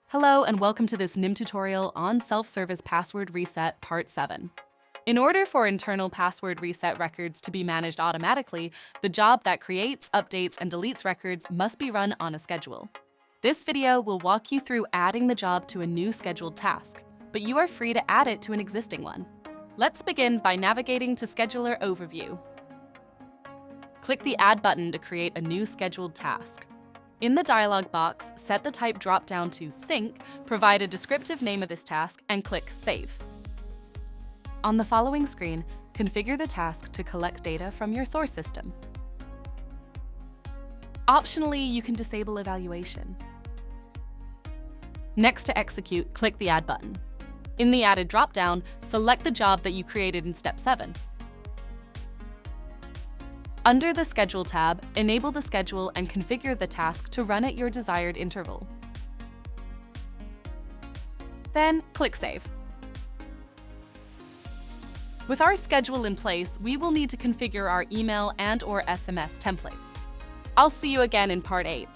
Hello and welcome to this NIM tutorial on self-service password reset part 7. In order for internal password reset records to be managed automatically, the job that creates, updates, and deletes records must be run on a schedule. This video will walk you through adding the job to a new scheduled task, but you are free to add it to an existing one. Let's begin by navigating to Scheduler Overview. Click the Add button to create a new scheduled task. In the dialog box, set the type drop-down to Sync, provide a descriptive name of this task, and click Save. On the following screen, configure the task to collect data from your source system. Optionally, you can disable evaluation. Next to execute, click the Add button. In the Added drop-down, select the job that you created in Step 7. Under the Schedule tab, enable the schedule and configure the task to run at your desired interval. Then, click Save. With our schedule in place, we will need to configure our email and/or SMS templates. I'll see you again in Part 8.